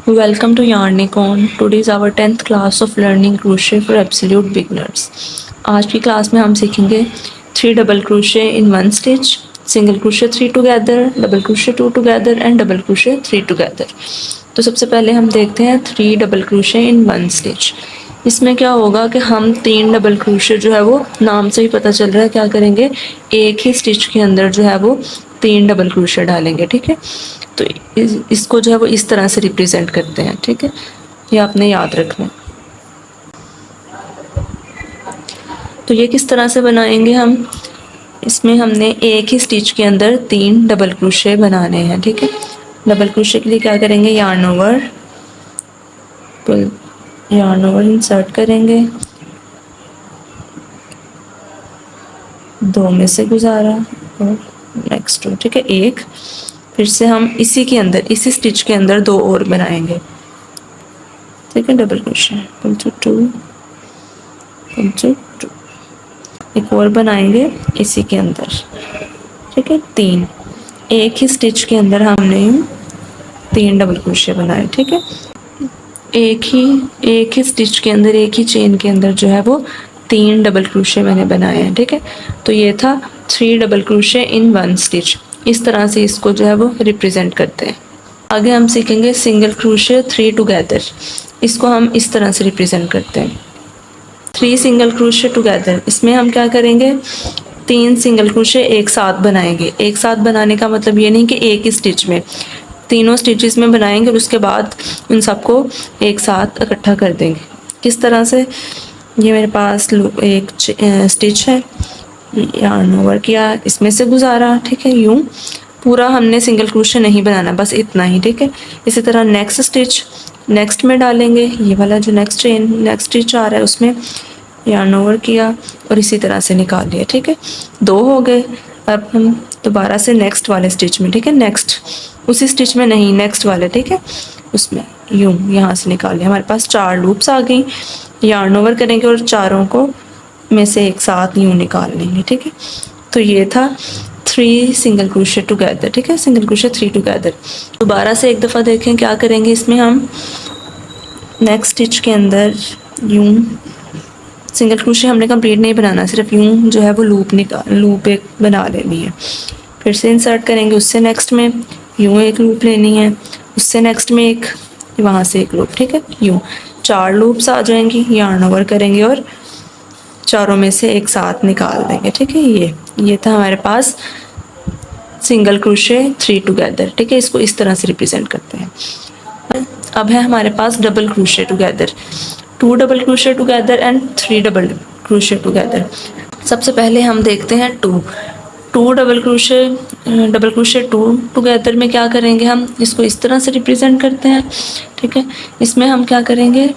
Welcome to Yarnicon. Today is our 10th class of learning crochet for absolute beginners. आज की class में हम सीखेंगे 3 double crochet in 1 stitch, single crochet 3 together, double crochet 2 together and double crochet 3 together. तो सबसे पहले हम देखते हैं 3 डबल क्रोशे इन 1 स्टिच। इसमें क्या होगा कि हम 3 डबल क्रोशे जो है वो नाम से ही पता चल रहा है क्या करेंगे, एक ही स्टिच के अंदर जो है वो 3 डबल क्रोशे डालेंगे। ठीक है, तो इसको जो है वो इस तरह से रिप्रेजेंट करते हैं। ठीक है, ये आपने याद रखना है। तो ये किस तरह से बनाएंगे हम, इसमें हमने एक ही स्टिच के अंदर 3 डबल क्रोशे बनाने हैं। ठीक है, डबल क्रोशे के लिए क्या करेंगे, यार्न ओवर इंसर्ट करेंगे, 2 में से गुजारा और नेक्स्ट रो। ठीक है, एक फिर से हम इसी के अंदर, इसी स्टिच के अंदर 2 और बनाएंगे। ठीक है, डबल क्रोशे पुल टू 2, एक और बनाएंगे इसी के अंदर। ठीक है, 3 एक ही स्टिच के अंदर हमने 3 डबल क्रोशे बनाए। ठीक है, एक ही स्टिच के अंदर, एक ही चेन के अंदर जो है वो 3 डबल क्रोशे मैंने बनाए हैं। ठीक है, तो ये था 3 डबल क्रोशे इन 1 स्टिच। इस तरह से इसको जो है वो रिप्रेजेंट करते हैं। आगे हम सीखेंगे सिंगल क्रोशे 3 टुगेदर। इसको हम इस तरह से रिप्रेजेंट करते हैं, 3 सिंगल क्रोशे टुगेदर। इसमें हम क्या करेंगे, 3 सिंगल क्रोशे एक साथ बनाएंगे। एक साथ बनाने का मतलब ये नहीं कि एक ही स्टिच में, तीनों स्टिचेस में बनाएंगे और उसके बाद उन सबको एक साथ इकट्ठा कर देंगे। किस तरह से, ये मेरे पास एक स्टिच है, यार्न ओवर किया, इसमें से गुजारा। ठीक है, यूं पूरा हमने सिंगल क्रोशे नहीं बनाना, बस इतना ही। ठीक है, इसी तरह नेक्स्ट स्टिच नेक्स्ट में डालेंगे, ये वाला जो नेक्स्ट स्टिच आ रहा है उसमें यार्न ओवर किया और इसी तरह से निकाल लिया। ठीक है, 2 हो गए। अब हम दोबारा से नेक्स्ट वाले स्टिच में, ठीक है, नेक्स्ट उसी स्टिच में नहीं, नेक्स्ट वाले, ठीक है, उसमें यूं यहाँ से निकाल लिया। हमारे पास 4 लूप्स आ गई। यार्न ओवर करेंगे और चारों को में से एक साथ यूं निकाल लेंगे। ठीक है, तो ये था 3 सिंगल क्रोशे टुगेदर। ठीक है, सिंगल क्रोशे 3 टुगेदर। दोबारा से एक दफ़ा देखें क्या करेंगे, इसमें हम नेक्स्ट स्टिच के अंदर यूं सिंगल क्रोशे हमने कंप्लीट नहीं बनाना, सिर्फ यूं जो है वो लूप एक बना लेनी है। फिर से इंसर्ट करेंगे, उससे नेक्स्ट में यूं एक लूप लेनी है, उससे नेक्स्ट में एक, वहाँ से एक लूप। ठीक है, यूं 4 लूप्स आ जाएंगी। यार्न ओवर करेंगे और चारों में से एक साथ निकाल देंगे। ठीक है, ये था हमारे पास सिंगल क्रोशे 3 टुगेदर। ठीक है, इसको इस तरह से रिप्रेजेंट करते हैं। अब है हमारे पास double crochet together, 2 double crochet together and 3 double crochet together. सबसे पहले हम देखते हैं 2 डबल क्रोशे 2 टुगेदर में क्या करेंगे, हम इसको इस तरह से रिप्रेजेंट करते हैं। ठीक है, इसमें हम क्या करेंगे,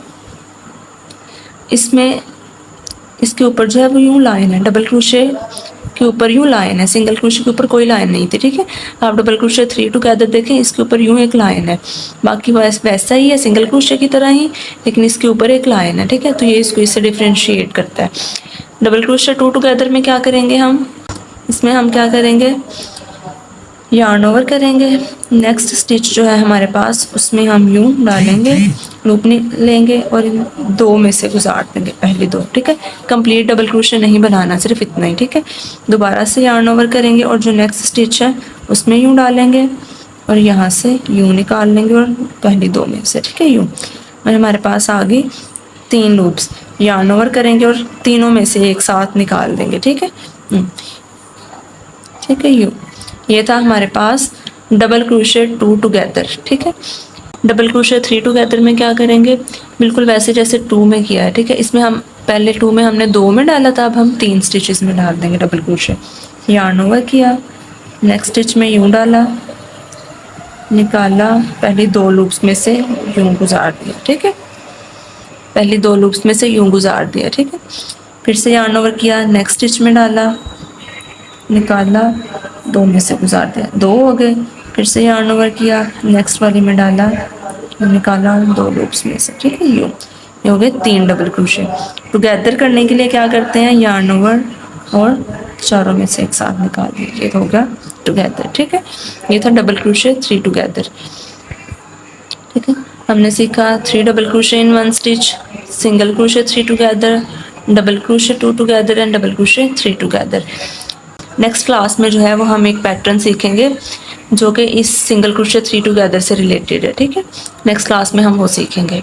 इसमें इसके ऊपर जो है वो यूं लाइन है, डबल क्रोशे के ऊपर यूं लाइन है, सिंगल क्रोशे के ऊपर कोई लाइन नहीं थी। ठीक है, आप डबल क्रोशे 3 टुगेदर देखें, इसके ऊपर यूं एक लाइन है, बाकी वैसा ही है सिंगल क्रोशे की तरह ही, लेकिन इसके ऊपर एक लाइन है। ठीक है, तो ये इसको इससे डिफ्रेंशिएट करता है। डबल क्रोशे 2 टुगेदर में क्या करेंगे हम, इसमें हम क्या करेंगे, यार्न ओवर करेंगे, नेक्स्ट स्टिच जो है हमारे पास उसमें हम यूं डालेंगे, लूप लेंगे और 2 में से गुजार देंगे, पहले 2। ठीक है, कंप्लीट डबल क्रोशे नहीं बनाना, सिर्फ इतना ही। ठीक है, दोबारा से यार्न ओवर करेंगे और जो नेक्स्ट स्टिच है उसमें यूं डालेंगे और यहाँ से यूं निकाल लेंगे और पहली 2 में से। ठीक है, यूं, और हमारे पास आ गई 3 लूप्स। यार्न ओवर करेंगे और तीनों में से एक साथ निकाल देंगे। ठीक है, ठीक है, ये था हमारे पास डबल क्रोशे 2 टुगेदर। ठीक है, डबल क्रोशे 3 टुगेदर में क्या करेंगे, बिल्कुल वैसे जैसे 2 में किया है। ठीक है, इसमें हम पहले 2 में हमने 2 में डाला था, अब हम 3 स्टिचेस में डाल देंगे डबल क्रोशे। यार्न ओवर किया, नेक्स्ट स्टिच में यूं डाला, निकाला, पहली 2 लूप्स में से यूं गुजार दिया। ठीक है, पहली 2 लूप्स में से यूं गुजार दिया। ठीक है, फिर से यार्न ओवर किया, नेक्स्ट स्टिच में डाला, निकाला, 2 में से गुजार दिया, 2 हो गए। फिर से यार्न ओवर किया, नेक्स्ट वाली में डाला, निकाला, 2 लूप्स में से। ठीक है, ये हो गए 3 डबल क्रोशे। टुगेदर करने के लिए क्या करते हैं, यार्न ओवर और चारों में से एक साथ निकाल दीजिए, हो गया टुगेदर। ठीक है, ये था डबल क्रोशे 3 टुगेदर। ठीक है, हमने सीखा 3 double crochet in 1 stitch, single crochet 3 together, double crochet 2 together and double crochet 3 together. Next class में जो है वो हम एक पैटर्न सीखेंगे जो कि इस सिंगल क्रोशे 3 टुगेदर से रिलेटेड है, ठीक है। नेक्स्ट क्लास में हम वो सीखेंगे।